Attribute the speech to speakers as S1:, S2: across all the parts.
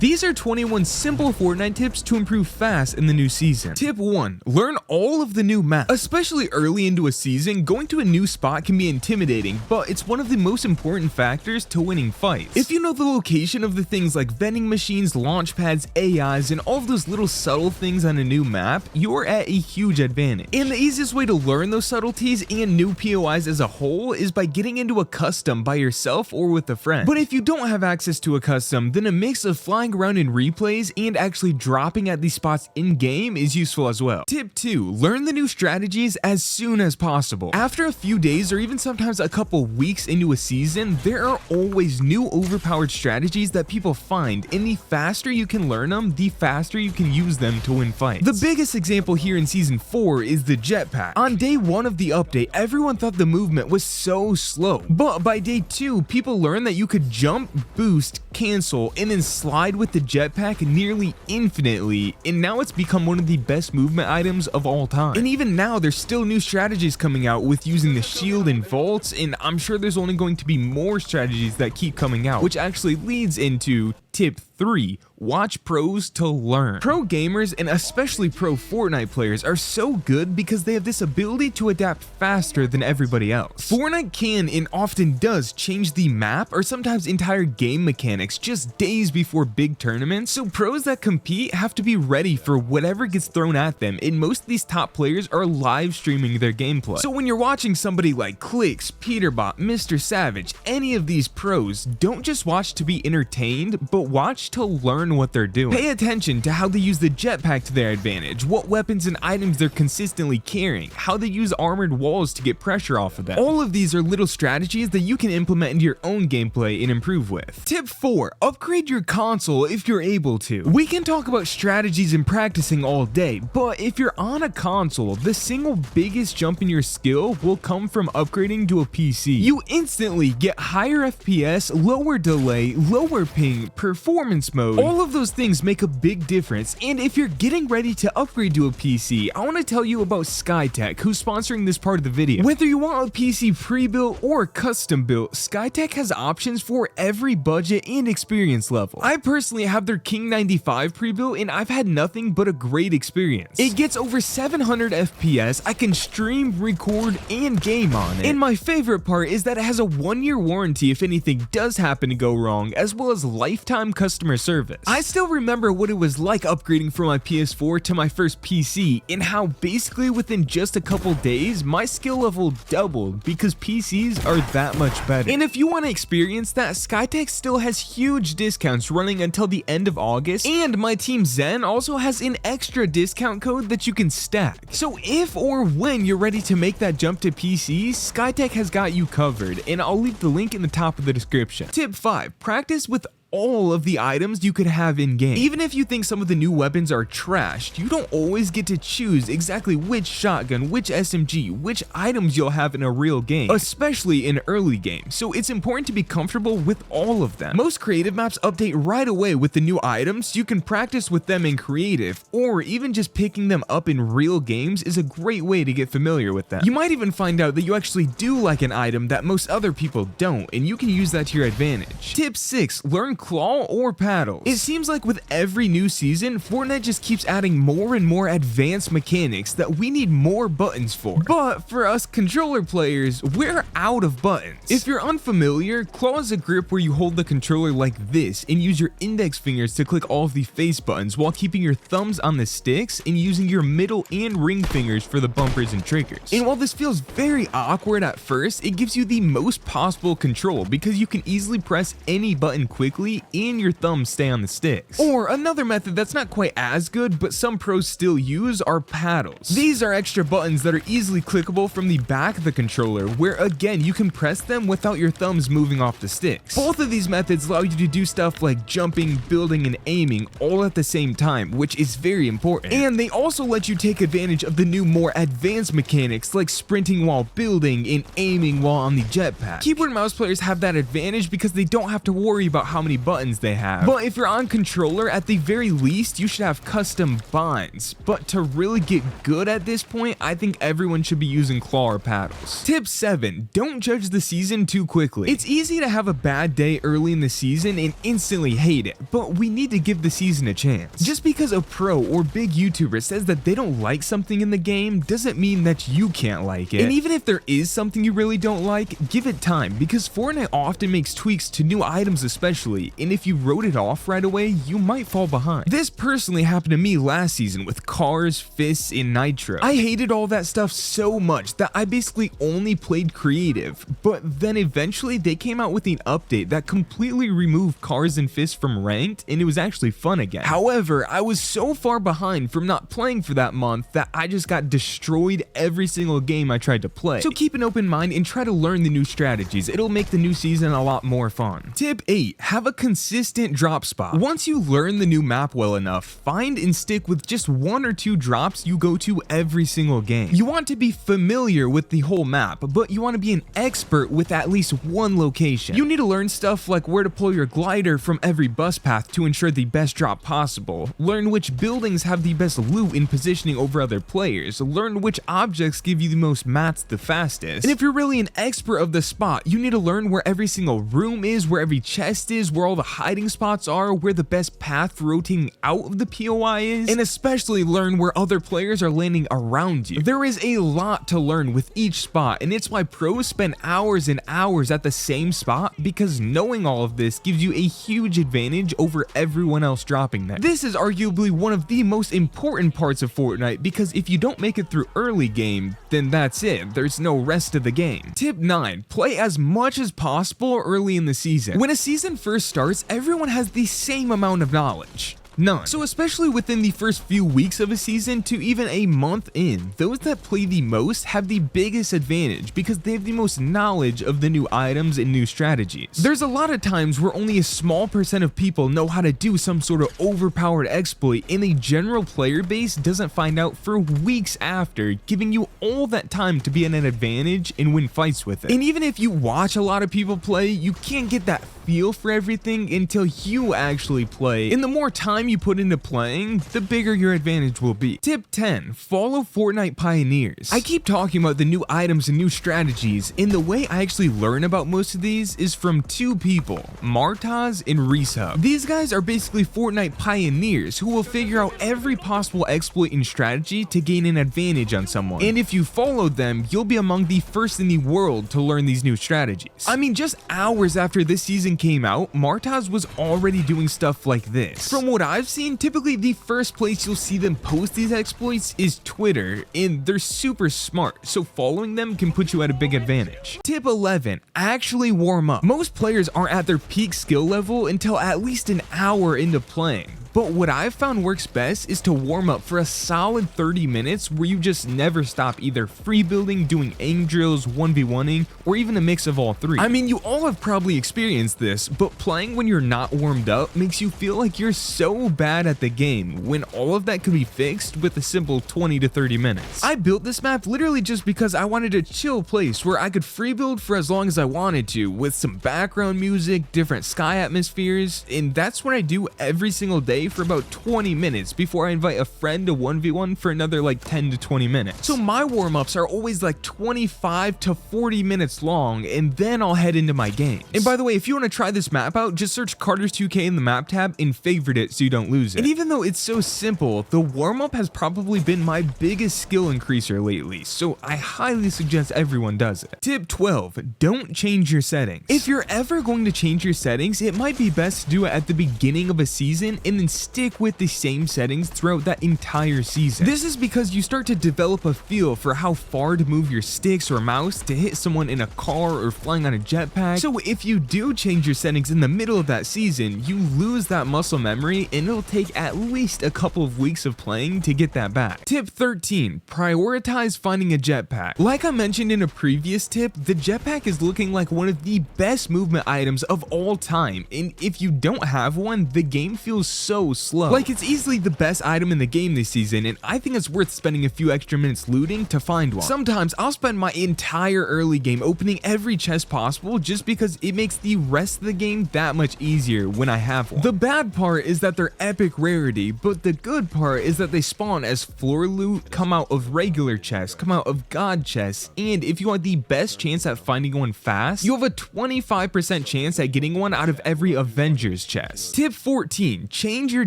S1: These are 21 simple Fortnite tips to improve fast in the new season. Tip 1. Learn all of the new maps. Especially early into a season, going to a new spot can be intimidating, but it's one of the most important factors to winning fights. If you know the location of the things like vending machines, launch pads, AIs, and all of those little subtle things on a new map, you're at a huge advantage. And the easiest way to learn those subtleties and new POIs as a whole is by getting into a custom by yourself or with a friend. But if you don't have access to a custom, then a mix of flying around in replays and actually dropping at these spots in-game is useful as well. Tip 2. Learn the new strategies as soon as possible. After a few days or even sometimes a couple weeks into a season, there are always new overpowered strategies that people find, and the faster you can learn them, the faster you can use them to win fights. The biggest example here in Season 4 is the Jetpack. On day 1 of the update, everyone thought the movement was so slow, but by day 2, people learned that you could jump, boost, cancel, and then slide with the jetpack nearly infinitely, and now it's become one of the best movement items of all time. And even now, there's still new strategies coming out with using the shield and vaults, and I'm sure there's only going to be more strategies that keep coming out, which actually leads into tip 3. Watch pros to learn. Pro gamers and especially pro Fortnite players are so good because they have this ability to adapt faster than everybody else. Fortnite can and often does change the map or sometimes entire game mechanics just days before big tournaments, so pros that compete have to be ready for whatever gets thrown at them, and most of these top players are live streaming their gameplay. So when you're watching somebody like Clicks, Peterbot, Mr. Savage, any of these pros, don't just watch to be entertained, but watch to learn what they're doing. Pay attention to how they use the jetpack to their advantage, what weapons and items they're consistently carrying, how they use armored walls to get pressure off of them. All of these are little strategies that you can implement into your own gameplay and improve with. Tip 4. Upgrade your console if you're able to. We can talk about strategies and practicing all day, but if you're on a console, the single biggest jump in your skill will come from upgrading to a PC. You instantly get higher FPS, lower delay, lower ping, performance mode. All of those things make a big difference, and if you're getting ready to upgrade to a PC, I want to tell you about Skytech, who's sponsoring this part of the video. Whether you want a PC pre-built or custom built, Skytech has options for every budget and experience level. I personally have their King 95 pre-built, and I've had nothing but a great experience. It gets over 700 FPS, I can stream, record, and game on it. And my favorite part is that it has a 1-year warranty if anything does happen to go wrong, as well as lifetime customer service. I still remember what it was like upgrading from my PS4 to my first PC, and how basically within just a couple days, my skill level doubled because PCs are that much better. And if you want to experience that, Skytech still has huge discounts running until the end of August, and my team Zen also has an extra discount code that you can stack. So if or when you're ready to make that jump to PC, Skytech has got you covered, and I'll leave the link in the top of the description. Tip 5. Practice with all of the items you could have in game. Even if you think some of the new weapons are trashed, you don't always get to choose exactly which shotgun, which SMG, which items you'll have in a real game, especially in early game, so it's important to be comfortable with all of them. Most creative maps update right away with the new items, so you can practice with them in creative, or even just picking them up in real games is a great way to get familiar with them. You might even find out that you actually do like an item that most other people don't, and you can use that to your advantage. Tip 6. Learn claw or paddles. It seems like with every new season, Fortnite just keeps adding more and more advanced mechanics that we need more buttons for. But for us controller players, we're out of buttons. If you're unfamiliar, claw is a grip where you hold the controller like this and use your index fingers to click all of the face buttons while keeping your thumbs on the sticks and using your middle and ring fingers for the bumpers and triggers. And while this feels very awkward at first, it gives you the most possible control because you can easily press any button quickly and your thumbs stay on the sticks. Or another method that's not quite as good but some pros still use are paddles. These are extra buttons that are easily clickable from the back of the controller, where again you can press them without your thumbs moving off the sticks. Both of these methods allow you to do stuff like jumping, building, and aiming all at the same time, which is very important. And they also let you take advantage of the new more advanced mechanics like sprinting while building and aiming while on the jetpack. Keyboard and mouse players have that advantage because they don't have to worry about how many buttons they have. But if you're on controller, at the very least, you should have custom binds. But to really get good at this point, I think everyone should be using claw or paddles. Tip 7, don't judge the season too quickly. It's easy to have a bad day early in the season and instantly hate it, but we need to give the season a chance. Just because a pro or big YouTuber says that they don't like something in the game doesn't mean that you can't like it. And even if there is something you really don't like, give it time, because Fortnite often makes tweaks to new items especially, and if you wrote it off right away, you might fall behind. This personally happened to me last season with cars, fists, and nitro. I hated all that stuff so much that I basically only played creative, but then eventually they came out with an update that completely removed cars and fists from ranked, and it was actually fun again. However, I was so far behind from not playing for that month that I just got destroyed every single game I tried to play. So keep an open mind and try to learn the new strategies. It'll make the new season a lot more fun. Tip 8, have a consistent drop spot. Once you learn the new map well enough, find and stick with just 1 or 2 drops you go to every single game. You want to be familiar with the whole map, but you want to be an expert with at least one location. You need to learn stuff like where to pull your glider from every bus path to ensure the best drop possible. Learn which buildings have the best loot in positioning over other players. Learn which objects give you the most mats the fastest. And if you're really an expert of the spot, you need to learn where every single room is, where every chest is, where all the hiding spots are, where the best path for rotating out of the POI is, and especially learn where other players are landing around you. There is a lot to learn with each spot, and it's why pros spend hours and hours at the same spot, because knowing all of this gives you a huge advantage over everyone else dropping there. This is arguably one of the most important parts of Fortnite, because if you don't make it through early game, then that's it. There's no rest of the game. Tip 9, play as much as possible early in the season. When a season first starts, everyone has the same amount of knowledge. None. So especially within the first few weeks of a season to even a month in, those that play the most have the biggest advantage because they have the most knowledge of the new items and new strategies. There's a lot of times where only a small percent of people know how to do some sort of overpowered exploit, and the general player base doesn't find out for weeks after, giving you all that time to be at an advantage and win fights with it. And even if you watch a lot of people play, you can't get that feel for everything until you actually play, and the more time you put into playing, the bigger your advantage will be. Tip 10, follow Fortnite pioneers. I keep talking about the new items and new strategies, and the way I actually learn about most of these is from 2 people, Martaz and Resub. These guys are basically Fortnite pioneers who will figure out every possible exploit and strategy to gain an advantage on someone, and if you follow them, you'll be among the first in the world to learn these new strategies. I mean, just hours after this season came out, Martaz was already doing stuff like this. From what I've seen, typically the first place you'll see them post these exploits is Twitter, and they're super smart, so following them can put you at a big advantage. Tip 11, actually warm up. Most players aren't at their peak skill level until at least an hour into playing. But what I've found works best is to warm up for a solid 30 minutes where you just never stop either free building, doing aim drills, 1v1ing, or even a mix of all 3. I mean, you all have probably experienced this, but playing when you're not warmed up makes you feel like you're so bad at the game when all of that could be fixed with a simple 20 to 30 minutes. I built this map literally just because I wanted a chill place where I could free build for as long as I wanted to, with some background music, different sky atmospheres, and that's what I do every single day for about 20 minutes before I invite a friend to 1v1 for another like 10 to 20 minutes. So my warm-ups are always like 25 to 40 minutes long, and then I'll head into my games. And by the way, if you want to try this map out, just search Carter's 2K in the map tab and favorite it so you don't lose it. And even though it's so simple, the warm-up has probably been my biggest skill increaser lately, so I highly suggest everyone does it. Tip 12, don't change your settings. If you're ever going to change your settings, it might be best to do it at the beginning of a season and then stick with the same settings throughout that entire season. This is because you start to develop a feel for how far to move your sticks or mouse to hit someone in a car or flying on a jetpack. So if you do change your settings in the middle of that season, you lose that muscle memory, and it'll take at least a couple of weeks of playing to get that back. Tip 13, prioritize finding a jetpack. Like I mentioned in a previous tip, the jetpack is looking like one of the best movement items of all time, and if you don't have one, the game feels so so slow. Like, it's easily the best item in the game this season, and I think it's worth spending a few extra minutes looting to find one. Sometimes I'll spend my entire early game opening every chest possible just because it makes the rest of the game that much easier when I have one. The bad part is that they're epic rarity, but the good part is that they spawn as floor loot, come out of regular chests, come out of god chests, and if you want the best chance at finding one fast, you have a 25% chance at getting one out of every Avengers chest. Tip 14, change your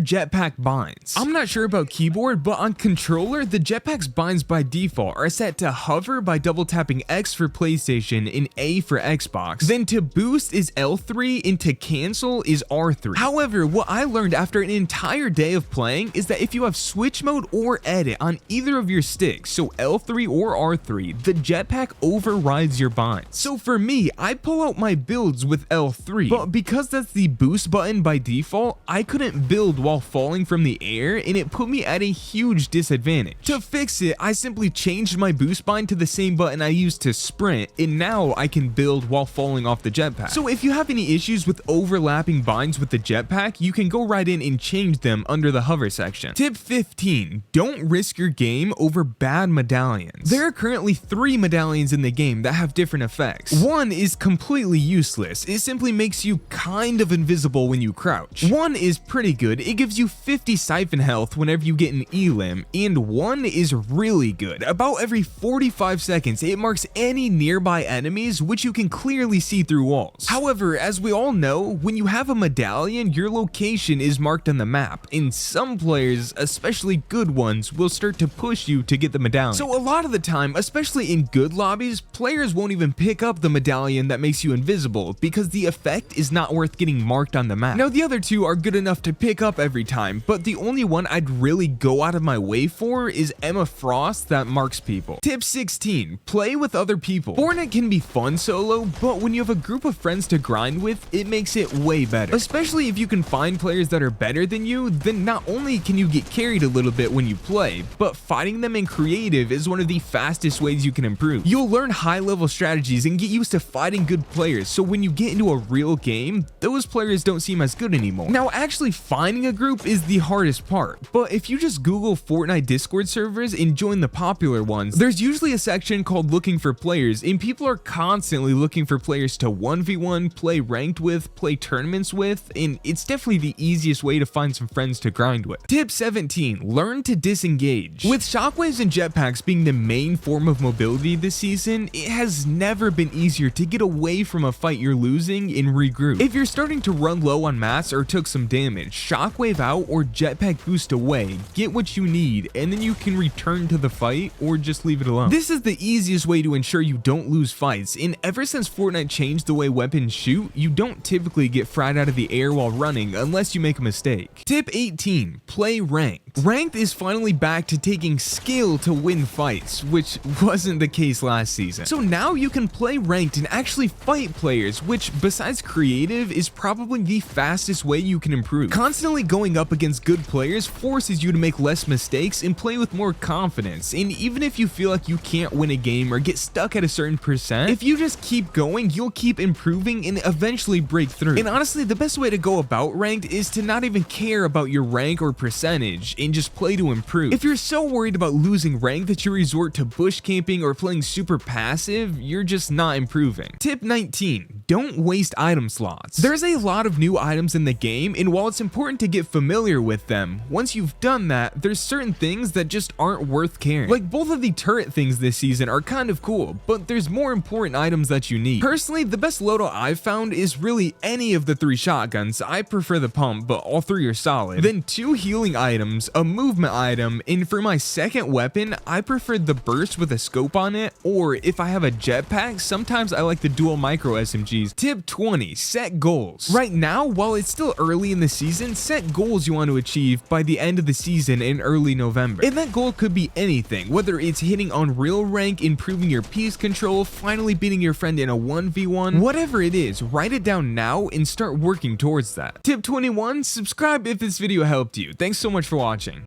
S1: Jetpack Binds. I'm not sure about keyboard, but on controller, the Jetpack Binds by default are set to hover by double tapping X for PlayStation and A for Xbox. Then to boost is L3 and to cancel is R3. However, what I learned after an entire day of playing is that if you have switch mode or edit on either of your sticks, so L3 or R3, the jetpack overrides your binds. So for me, I pull out my builds with L3, but because that's the boost button by default, I couldn't build while falling from the air, and it put me at a huge disadvantage. To fix it, I simply changed my boost bind to the same button I used to sprint, and now I can build while falling off the jetpack. So if you have any issues with overlapping binds with the jetpack, you can go right in and change them under the hover section. Tip 15, don't risk your game over bad medallions. There are currently 3 medallions in the game that have different effects. One is completely useless. It simply makes you kind of invisible when you crouch. One is pretty good. It gives you 50 siphon health whenever you get an elim, and one is really good. About every 45 seconds, it marks any nearby enemies, which you can clearly see through walls. However, as we all know, when you have a medallion, your location is marked on the map, and some players, especially good ones, will start to push you to get the medallion. So a lot of the time, especially in good lobbies, players won't even pick up the medallion that makes you invisible because the effect is not worth getting marked on the map. Now, the other two are good enough to pick up every time, but the only one I'd really go out of my way for is Emma Frost that marks people. Tip 16, play with other people. Fortnite can be fun solo, but when you have a group of friends to grind with, it makes it way better. Especially if you can find players that are better than you, then not only can you get carried a little bit when you play, but fighting them in creative is one of the fastest ways you can improve. You'll learn high-level strategies and get used to fighting good players, so when you get into a real game, those players don't seem as good anymore. Now, actually finding a group is the hardest part, but if you just Google Fortnite Discord servers and join the popular ones, there's usually a section called looking for players, and people are constantly looking for players to 1v1, play ranked with, play tournaments with, and it's definitely the easiest way to find some friends to grind with. Tip 17, learn to disengage. With shockwaves and jetpacks being the main form of mobility this season, it has never been easier to get away from a fight you're losing and regroup. If you're starting to run low on mats or took some damage, shockwave out or jetpack boost away, get what you need, and then you can return to the fight or just leave it alone. This is the easiest way to ensure you don't lose fights, and ever since Fortnite changed the way weapons shoot, you don't typically get fried out of the air while running unless you make a mistake. Tip 18, play ranked. Ranked is finally back to taking skill to win fights, which wasn't the case last season. So now you can play ranked and actually fight players, which besides creative is probably the fastest way you can improve. Constantly going up against good players forces you to make less mistakes and play with more confidence, and even if you feel like you can't win a game or get stuck at a certain percent, if you just keep going, you'll keep improving and eventually break through. And honestly, the best way to go about ranked is to not even care about your rank or percentage and just play to improve. If you're so worried about losing rank that you resort to bush camping or playing super passive, you're just not improving. Tip 19, don't waste item slots. There's a lot of new items in the game, and while it's important to get familiar with them, once you've done that, there's certain things that just aren't worth carrying. Like both of the turret things this season are kind of cool, but there's more important items that you need. Personally, the best loadout I've found is really any of the 3 shotguns. I prefer the pump, but all 3 are solid. Then 2 healing items, a movement item, and for my second weapon, I preferred the burst with a scope on it, or if I have a jetpack, sometimes I like the dual micro SMGs. Tip 20, set goals. Right now, while it's still early in the season, set goals you want to achieve by the end of the season in early November. And that goal could be anything, whether it's hitting Unreal rank, improving your piece control, finally beating your friend in a 1v1, whatever it is, write it down now and start working towards that. Tip 21, subscribe if this video helped you. Thanks so much for watching.